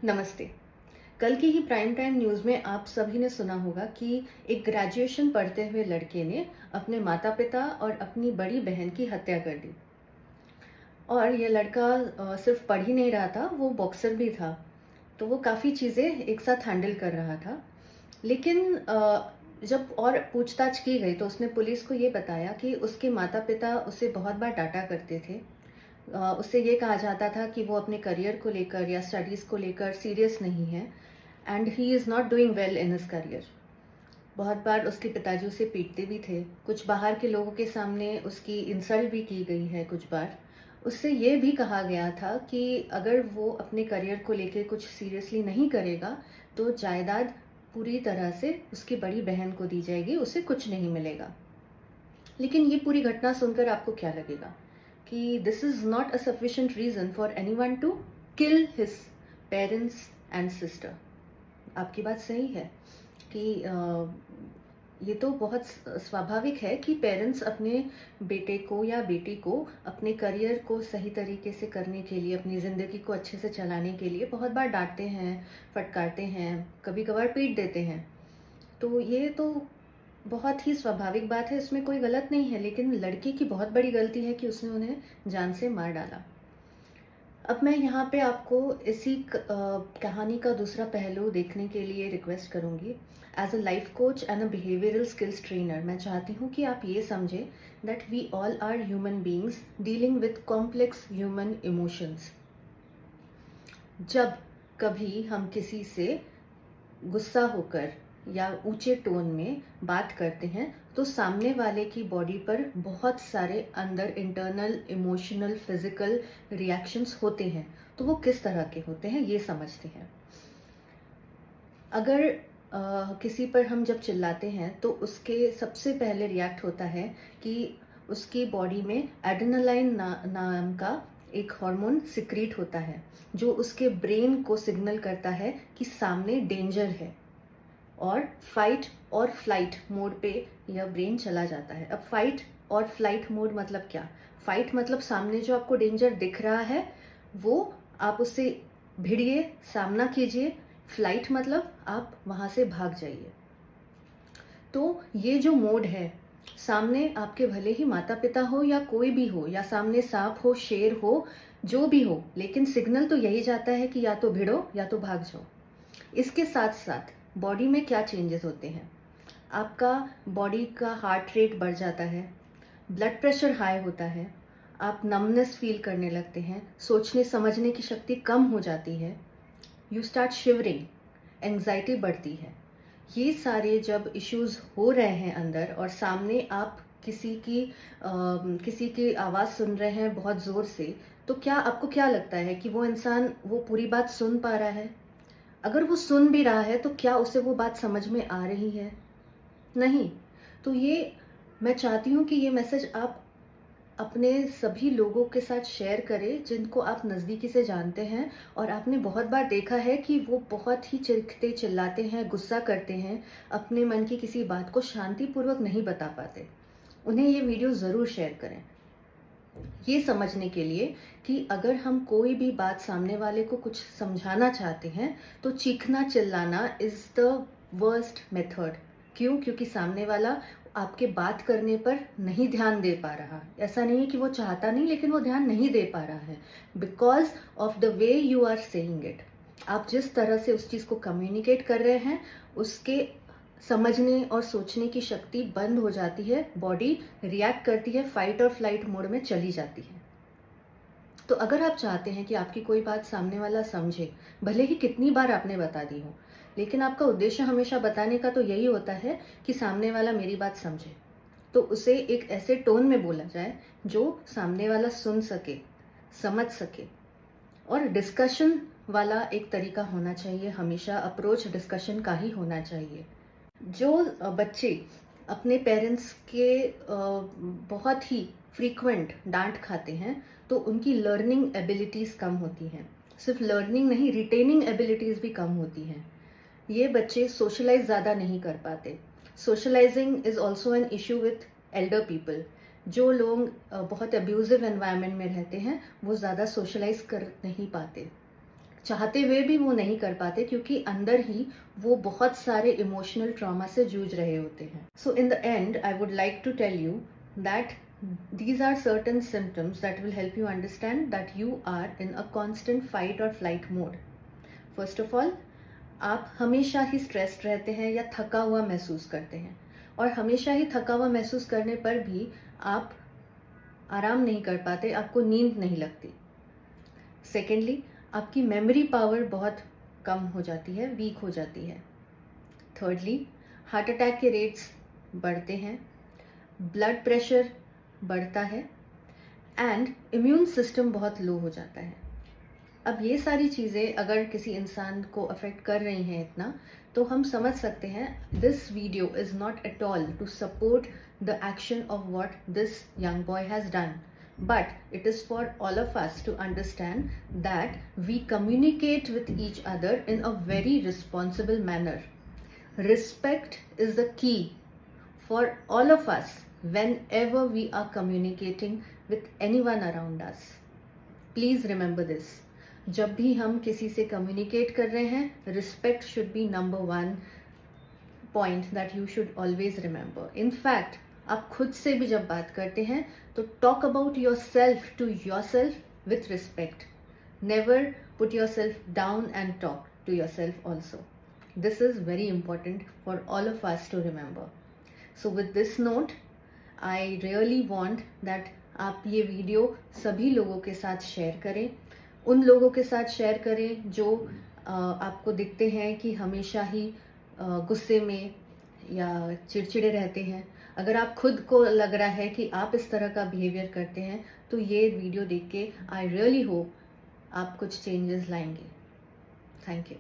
नमस्ते। कल की ही प्राइम टाइम न्यूज़ में आप सभी ने सुना होगा कि एक ग्रेजुएशन पढ़ते हुए लड़के ने अपने माता-पिता और अपनी बड़ी बहन की हत्या कर दी। और ये लड़का सिर्फ पढ़ ही नहीं रहा था, वो बॉक्सर भी था। तो वो काफ़ी चीज़ें एक साथ हैंडल कर रहा था। लेकिन जब और पूछताछ की गई तो उसने पुलिस को ये बताया कि उसके माता-पिता उसे बहुत बार डाँटा करते थे। उससे ये कहा जाता था कि वो अपने करियर को लेकर या स्टडीज़ को लेकर सीरियस नहीं है and he is not doing well in his career. बहुत बार उसके पिताजी उसे पीटते भी थे। कुछ बाहर के लोगों के सामने उसकी इंसल्ट भी की गई है कुछ बार। उससे ये भी कहा गया था कि अगर वो अपने करियर को लेके कुछ सीरियसली नहीं करेगा तो जायदाद पूरी तरह से उसकी बड़ी बहन को दी जाएगी, उसे कुछ नहीं मिलेगा। लेकिन ये पूरी घटना सुनकर आपको क्या लगेगा कि this is not a sufficient reason for anyone to kill his parents and sister. आपकी बात सही है कि ये तो बहुत स्वाभाविक है कि पेरेंट्स अपने बेटे को या बेटी को अपने करियर को सही तरीके से करने के लिए, अपनी ज़िंदगी को अच्छे से चलाने के लिए बहुत बार डांटते हैं, फटकारते हैं, कभी कभार पीट देते हैं। तो ये तो बहुत ही स्वाभाविक बात है, इसमें कोई गलत नहीं है। लेकिन लड़के की बहुत बड़ी गलती है कि उसने उन्हें जान से मार डाला। अब मैं यहाँ पे आपको इसी कहानी का दूसरा पहलू देखने के लिए रिक्वेस्ट करूँगी। As a life coach and a behavioural skills trainer मैं चाहती हूँ कि आप ये समझें that we all are human beings dealing with complex human emotions. जब कभी हम किसी से गुस्सा होकर या ऊंचे टोन में बात करते हैं तो सामने वाले की बॉडी पर बहुत सारे अंदर इंटरनल इमोशनल फिजिकल रिएक्शंस होते हैं। तो वो किस तरह के होते हैं ये समझते हैं। अगर किसी पर हम जब चिल्लाते हैं तो उसके सबसे पहले रिएक्ट होता है कि उसकी बॉडी में एड्रेनालाइन नाम का एक हार्मोन सिक्रीट होता है जो उसके ब्रेन को सिग्नल करता है कि सामने डेंजर है। और फाइट और फ्लाइट मोड पे यह ब्रेन चला जाता है। अब फाइट और फ्लाइट मोड मतलब क्या? फाइट मतलब सामने जो आपको डेंजर दिख रहा है वो आप उससे भिड़िए, सामना कीजिए। फ्लाइट मतलब आप वहां से भाग जाइए। तो ये जो मोड है, सामने आपके भले ही माता पिता हो या कोई भी हो, या सामने सांप हो, शेर हो, जो भी हो, लेकिन सिग्नल तो यही जाता है कि या तो भिड़ो या तो भाग जाओ। इसके साथ साथ बॉडी में क्या चेंजेस होते हैं? आपका बॉडी का हार्ट रेट बढ़ जाता है, ब्लड प्रेशर हाई होता है, आप नमनेस फील करने लगते हैं, सोचने समझने की शक्ति कम हो जाती है, यू स्टार्ट शिवरिंग, एंग्जाइटी बढ़ती है। ये सारे जब इश्यूज हो रहे हैं अंदर और सामने आप किसी की आवाज़ सुन रहे हैं बहुत ज़ोर से, तो क्या आपको क्या लगता है कि वो इंसान वो पूरी बात सुन पा रहा है? अगर वो सुन भी रहा है तो क्या उसे वो बात समझ में आ रही है? नहीं। तो ये मैं चाहती हूँ कि ये मैसेज आप अपने सभी लोगों के साथ शेयर करें जिनको आप नज़दीकी से जानते हैं और आपने बहुत बार देखा है कि वो बहुत ही चीखते चिल्लाते हैं, गुस्सा करते हैं, अपने मन की किसी बात को शांतिपूर्वक नहीं बता पाते। उन्हें ये वीडियो ज़रूर शेयर करें, ये समझने के लिए कि अगर हम कोई भी बात सामने वाले को कुछ समझाना चाहते हैं तो चीखना चिल्लाना इज द वर्स्ट मेथड। क्यों? क्योंकि सामने वाला आपके बात करने पर नहीं ध्यान दे पा रहा। ऐसा नहीं है कि वो चाहता नहीं, लेकिन वो ध्यान नहीं दे पा रहा है because of the way you are saying it. आप जिस तरह से उस चीज को कम्युनिकेट कर रहे हैं उसके समझने और सोचने की शक्ति बंद हो जाती है, बॉडी रिएक्ट करती है, फाइट और फ्लाइट मोड में चली जाती है। तो अगर आप चाहते हैं कि आपकी कोई बात सामने वाला समझे, भले ही कितनी बार आपने बता दी हो, लेकिन आपका उद्देश्य हमेशा बताने का तो यही होता है कि सामने वाला मेरी बात समझे, तो उसे एक ऐसे टोन में बोला जाए जो सामने वाला सुन सके, समझ सके। और डिस्कशन वाला एक तरीका होना चाहिए, हमेशा अप्रोच डिस्कशन का ही होना चाहिए। जो बच्चे अपने पेरेंट्स के बहुत ही फ्रीक्वेंट डांट खाते हैं तो उनकी लर्निंग एबिलिटीज़ कम होती हैं। सिर्फ लर्निंग नहीं, रिटेनिंग एबिलिटीज़ भी कम होती हैं। ये बच्चे सोशलाइज ज़्यादा नहीं कर पाते। Socialising is also an issue with elder people. जो लोग बहुत अब्यूजिव एनवायरनमेंट में रहते हैं वो ज़्यादा सोशलाइज कर नहीं पाते। चाहते हुए भी वो नहीं कर पाते क्योंकि अंदर ही वो बहुत सारे इमोशनल ट्रॉमा से जूझ रहे होते हैं. So in the end I would like to tell you that these are certain symptoms that will help you understand that you are in a constant fight or flight mode. First of all, आप हमेशा ही stressed रहते हैं या थका हुआ महसूस करते हैं, और हमेशा ही थका हुआ महसूस करने पर भी आप आराम नहीं कर पाते, आपको नींद नहीं लगती. सेकेंडली, आपकी मेमोरी पावर बहुत कम हो जाती है, वीक हो जाती है. थर्डली, हार्ट अटैक के रेट्स बढ़ते हैं, ब्लड प्रेशर बढ़ता है, एंड इम्यून सिस्टम बहुत लो हो जाता है. अब ये सारी चीज़ें अगर किसी इंसान को अफेक्ट कर रही हैं इतना, तो हम समझ सकते हैं this video is not at all to support the action of what this young boy has done, but it is for all of us to understand that we communicate with each other in a very responsible manner. Respect is the key for all of us whenever we are communicating with anyone around us. Please remember this. जब भी हम किसी से communicate कर रहे हैं, respect should be number one point that you should always remember. In fact, आप खुद से भी जब बात करते हैं तो talk about yourself to yourself with respect. Never put yourself down and talk to yourself also. This is very important for all of us to remember. So with this note, I really want that आप ये video सभी लोगों के साथ share करें. उन लोगों के साथ शेयर करें जो आपको दिखते हैं कि हमेशा ही गुस्से में या चिड़चिड़े रहते हैं. अगर आप खुद को लग रहा है कि आप इस तरह का बिहेवियर करते हैं, तो ये वीडियो देख के आई रियली होप आप कुछ चेंजेस लाएंगे. Thank you.